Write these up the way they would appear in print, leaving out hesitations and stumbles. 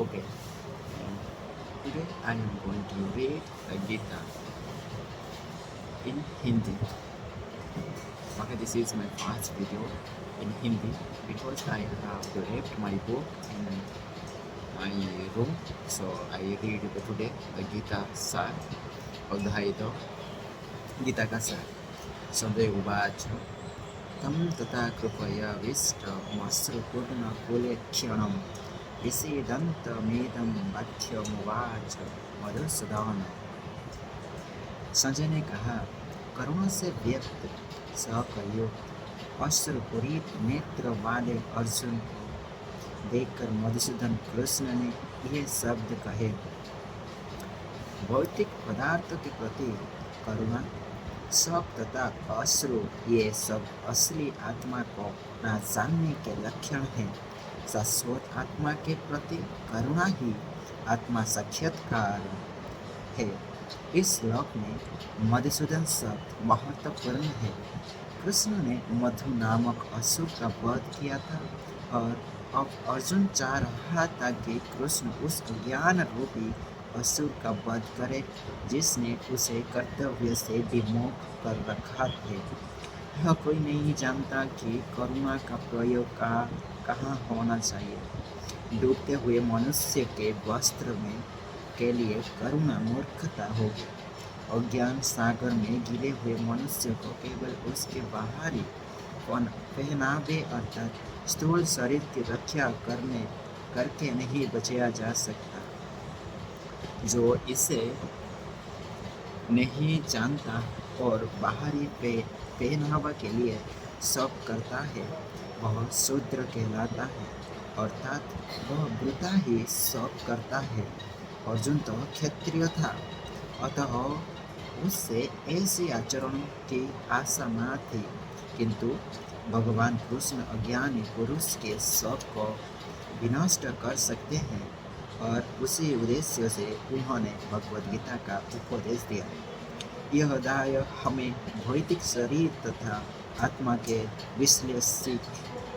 Okay, and today I am going to read a Gita in Hindi. Okay, this is my first video in Hindi because I have left my book in my room. So I read today the Gita Sar Adhaito Gita का सार संजय उवाच तं तथा कृपयाविष्टमश्रुपूर्णकुलेक्षणं विषीदन्तमेदं वाक्यमुवाच मधुसूदन। संजय ने कहा, करुणा से व्यक्त सकयुक्त अश्रुपूरित नेत्र वाले अर्जुन को देखकर मधुसूदन कृष्ण ने ये शब्द कहे। भौतिक पदार्थों के प्रति करुणा, शोक तथा अश्रु ये सब असली आत्मा को न जानने के लक्षण हैं। शाश्वत आत्मा के प्रति करुणा ही आत्मा साक्षात्कार है। इस श्लोक में मधुसूदन शब्द महत्वपूर्ण है। कृष्ण ने मधु नामक असुर का वध किया था और अब अर्जुन चाह रहा था कि कृष्ण उस ज्ञान रूपी असुर का वध करे जिसने उसे कर्तव्य से विमुख कर रखा है। यह कोई नहीं जानता कि करुणा का प्रयोग कहाँ होना चाहिए। डूबते हुए मनुष्य के वस्त्र में के लिए करुणा मूर्खता होगी। अज्ञान सागर में गिरे हुए मनुष्य को केवल उसके बाहरी पहनावे अर्थात स्थूल शरीर की रक्षा करके नहीं बचाया जा सकता। जो इसे नहीं जानता और बाहरी पहनावा के लिए सब करता है वह शूद्र कहलाता है, अर्थात वह वृथा ही सब करता है। अर्जुन तो क्षत्रिय था, अतः उससे ऐसे आचरण की आशा न थी, किंतु भगवान कृष्ण अज्ञानी पुरुष के शौक को विनष्ट कर सकते हैं और उसी उद्देश्य से उन्होंने भगवद गीता का उपदेश दिया। यह अध्याय हमें भौतिक शरीर तथा आत्मा के विश्लेषित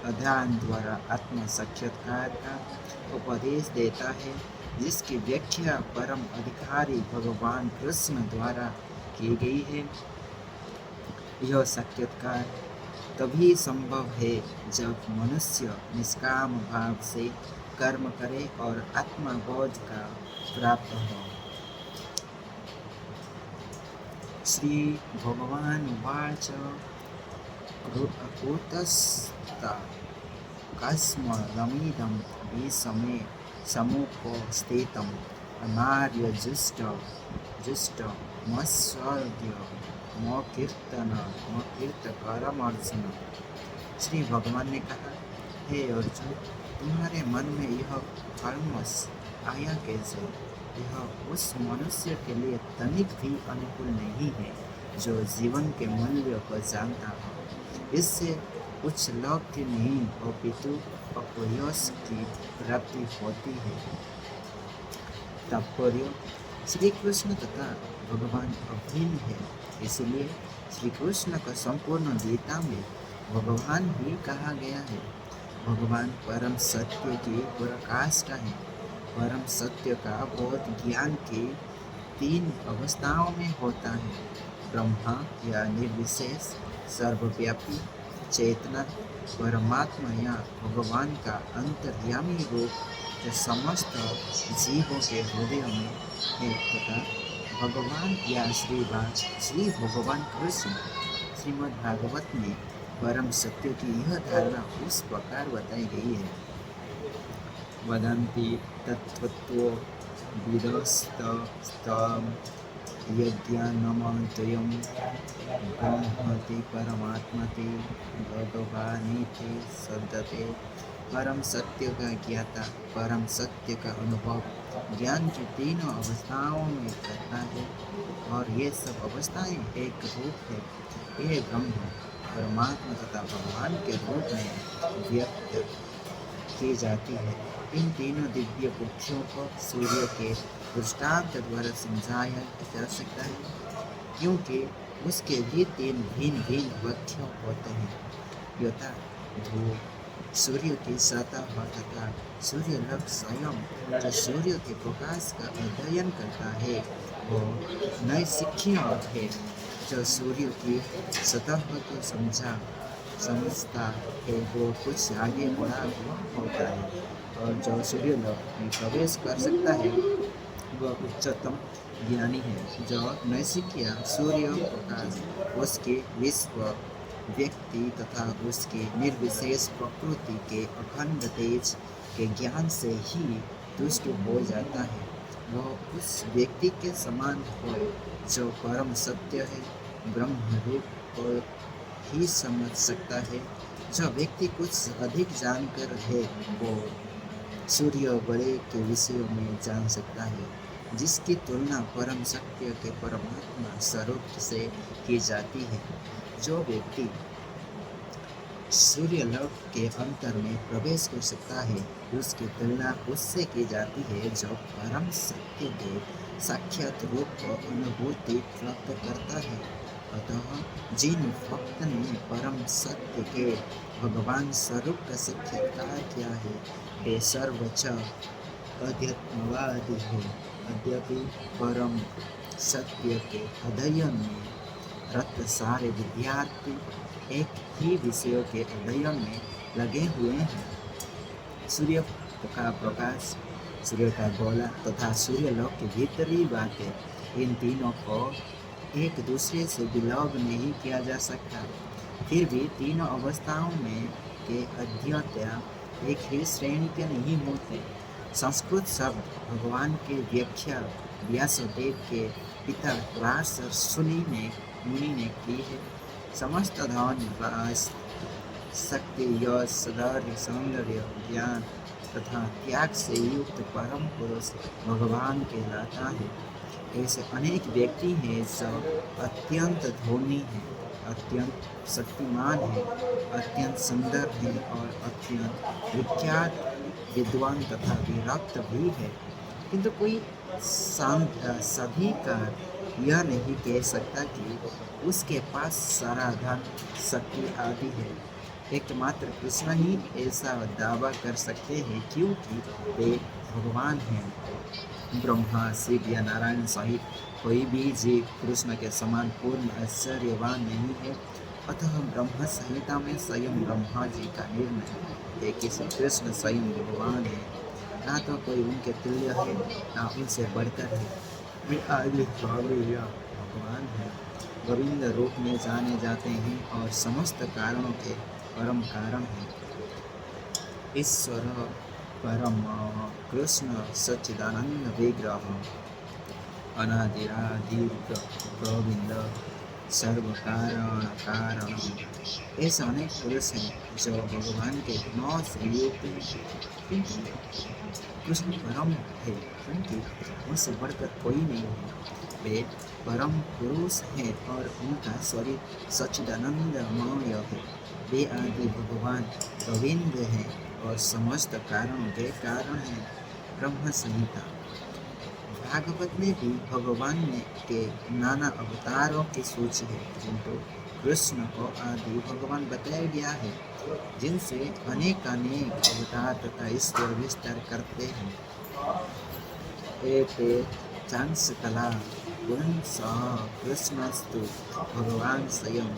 अध्ययन द्वारा आत्म साक्षात्कार का उपदेश देता है, जिसकी व्याख्या परम अधिकारी भगवान कृष्ण द्वारा की गई है। यह साक्षात्कार तभी संभव है जब मनुष्य निष्काम भाव से कर्म करे और आत्मबोध का प्राप्त हो। श्री भगवान वाच कूटस्थ कस्मलमिदं विषमे समुपस्थितम् अनार्यजुष्टमस्वर्ग्य मकीर्तकरमर्जुन। श्री भगवान ने कहा, हे अर्जुन, तुम्हारे मन में यह कल्मष आया कैसे? यह उस मनुष्य के लिए तनिक भी अनुकूल नहीं है जो जीवन के मूल्य को जानता हो। इससे उच्च लक्ष्य नहीं अपितु अपयश की प्राप्ति होती है। तात्पर्य, श्री कृष्ण तथा भगवान अभिन्न है, इसलिए श्री कृष्ण का संपूर्ण गीता में भगवान ही कहा गया है। भगवान परम सत्य की पराकाष्ठा है। परम सत्य का बोध ज्ञान की 3 अवस्थाओं में होता है: ब्रह्मा या निर्विशेष सर्वव्यापी चेतना, परमात्मा या भगवान का अंतर्यामी रूप जो समस्त जीवों के हृदय में है, तथा भगवान या श्री भगवान कृष्ण। श्रीमद् भागवत में परम सत्य की यह धारणा उस प्रकार बताई गई है। वदन्ति तत्त्वतो विदस्तम यज्ञानमद्वयं ब्रह्मति परमात्मति भगवानीति सदते। परम सत्य का ज्ञाता परम सत्य का अनुभव ज्ञान की 3 अवस्थाओं में करता है, और ये सब अवस्थाएं एक रूप है। ये ब्रह्म परमात्मा तथा भगवान के रूप में व्यक्त की जाती है। इन तीनों दिव्य पुरुषों को सूर्य के दृष्टांत द्वारा समझाया जा सकता है, क्योंकि उसके भी 3 भिन्न भिन्न पक्षों होते हैं, यथा धूप, सूर्य की सतह तथा सूर्यलोक स्वयं जो सूर्य के प्रकाश का अध्ययन करता है वो नैशिख्य है। जो सूर्य की सतह को समझता है वो कुछ आगे बढ़ा हुआ होता है, और जो सूर्यलोक में प्रवेश कर सकता है वह उच्चतम ज्ञानी है। जो नैशिख्य सूर्य प्रकाश उसके विश्व व्यक्ति तथा उसके निर्विशेष प्रकृति के अखंड तेज के ज्ञान से ही तुष्ट हो जाता है। वह उस व्यक्ति के समान हो जो परम सत्य है, ब्रह्म रूप को ही समझ सकता है। जो व्यक्ति कुछ अधिक जानकर है वो सूर्य बड़े के विषयों में जान सकता है, जिसकी तुलना परम सत्य के परमात्मा स्वरूप से की जाती है। जो व्यक्ति सूर्यलोक के अंतर में प्रवेश कर सकता है उसकी तुलना उससे की जाती है जो परम सत्य के साक्षात रूप को अनुभूति प्राप्त करता है। अतः जिन भक्त ने परम सत्य के भगवान स्वरूप का साक्षात्कार किया है वे सर्वोच्च अध्यात्मवादी है। यद्यपि परम सत्य के अध्ययन में रत सारे विद्यार्थी एक ही विषयों के अध्ययन में लगे हुए हैं। सूर्य का प्रकाश, सूर्य का गोला तथा सूर्यलोक की भीतरी बातें, इन तीनों को एक दूसरे से विलग नहीं किया जा सकता। फिर भी तीनों अवस्थाओं में के अध्येता एक ही श्रेणी के नहीं होते। संस्कृत शब्द भगवान की व्याख्या व्यासदेव के पिता व्यास मुनि ने की है। समस्त धन रास शक्ति यश सौंदर्य सौंदर्य ज्ञान तथा त्याग से युक्त परम पुरुष भगवान कहलाता है। ऐसे अनेक व्यक्ति हैं जो अत्यंत धनी हैं, अत्यंत शक्तिमान हैं, अत्यंत सुंदर हैं और अत्यंत विख्यात विद्वान तथा विरक्त भी है, किंतु कोई सभी का यह नहीं कह सकता कि उसके पास सारा धन शक्ति आदि है। एकमात्र कृष्ण ही ऐसा दावा कर सकते हैं क्योंकि वे भगवान हैं। ब्रह्मा शिव या नारायण सहित कोई भी जीव कृष्ण के समान पूर्ण ऐश्वर्यवान नहीं है। अतः ब्रह्म संहिता में स्वयं ब्रह्मा जी का निर्णय है कि श्री कृष्ण स्वयं भगवान है, ना तो कोई उनके तुल्य है ना उनसे बढ़कर है। वे आदि स्वामी या भगवान है, गोविंद रूप में जाने जाते हैं और समस्त कारणों के परम कारण है। ईश्वर परम कृष्ण सच्चिदानंद विग्रह अनादिरादि गोविंद सर्व कारण कारण। ऐसे अनेक पुरुष हैं जो भगवान के गुणों से युक्त हैं, किंतु कृष्ण परम है क्योंकि उनसे बढ़कर कोई नहीं है। वे परम पुरुष हैं और उनका शरीर सच्चिदानंदमय है। वे आदि भगवान गोविंद हैं और समस्त कारणों के कारण हैं। ब्रह्म संहिता भागवत में भी भगवान के नाना अवतारों की सूची है, किंतु कृष्ण को आदि भगवान बताया गया है जिनसे अनेक अवतार तथा ईश्वर विस्तार करते हैं। एते चांसकला पुंस कृष्णस्तु भगवान स्वयं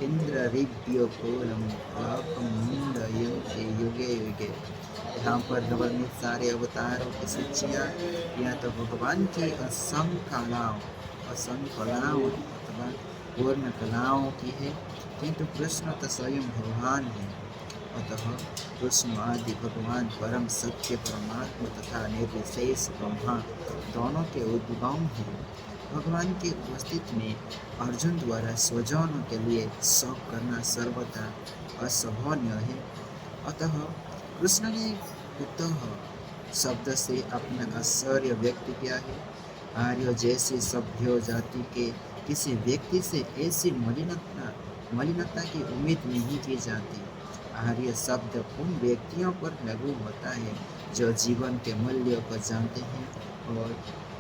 इंद्ररिव्यकुलं लोकं मुंडयन्ति युगे युगे। यहाँ पर वर्णित सारे अवतारों की सूचियाँ या तो भगवान की असंख्य कलाओं अथवा पूर्ण कलाओं की है, किंतु कृष्ण तो स्वयं भगवान है। अतः कृष्ण आदि भगवान परम सत्य परमात्मा तथा निर्विशेष ब्रह्मा दोनों के उद्गम हैं। भगवान की उपस्थिति में अर्जुन द्वारा स्वजनों के लिए शोक करना सर्वथा असहनीय है। अतः कृष्ण ने कुतः शब्द से अपना आश्चर्य व्यक्त किया है। आर्य जैसी सभ्य जाति के किसी व्यक्ति से ऐसी मलिनता की उम्मीद नहीं की जाती। आर्य शब्द उन व्यक्तियों पर लागू होता है जो जीवन के मूल्यों को जानते हैं और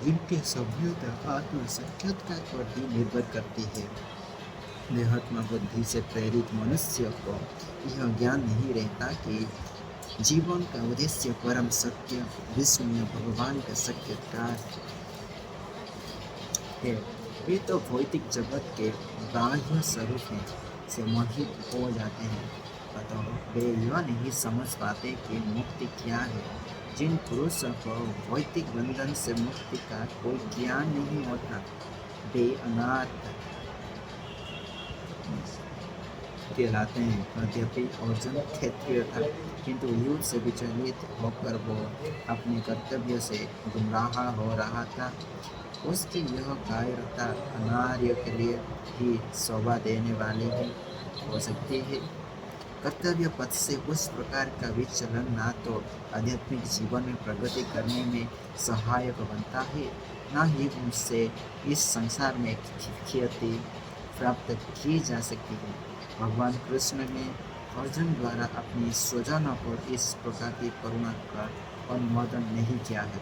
जिनके सभ्यता आत्म साक्षात्कार पर ही निर्भर करती है। देहात्म बुद्धि से प्रेरित मनुष्य को यह ज्ञान नहीं रहता कि जीवन का उद्देश्य परम सत्य विस्मय भगवान का सत्यकार है। वे तो भौतिक जगत के बाह्य स्वरूप में से मोहित हो जाते हैं, अतः वे यह नहीं समझ पाते कि मुक्ति क्या है। जिन पुरुषों को भौतिक बंधन से मुक्ति का कोई ज्ञान नहीं होता, वे अनाथ कहलाते हैं। यद्यपि अर्जुन क्षेत्रीय था, किंतु युद्ध से विचलित होकर वो अपने कर्तव्य से गुमराह हो रहा था। उसकी यह कायरता अनार्य के लिए ही शोभा देने वाली ही हो सकती है। कर्तव्य पथ से उस प्रकार का विचलन ना तो आध्यात्मिक जीवन में प्रगति करने में सहायक बनता है, न ही उनसे इस संसार में ख्याति प्राप्त की जा सकती है। भगवान कृष्ण ने अर्जुन द्वारा अपनी स्वजनों पर इस प्रकार की करुणा का अनुमोदन नहीं किया है।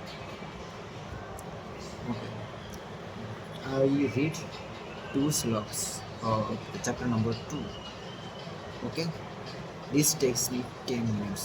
I read two sloks of chapter number 2. Okay, this takes me 10 minutes.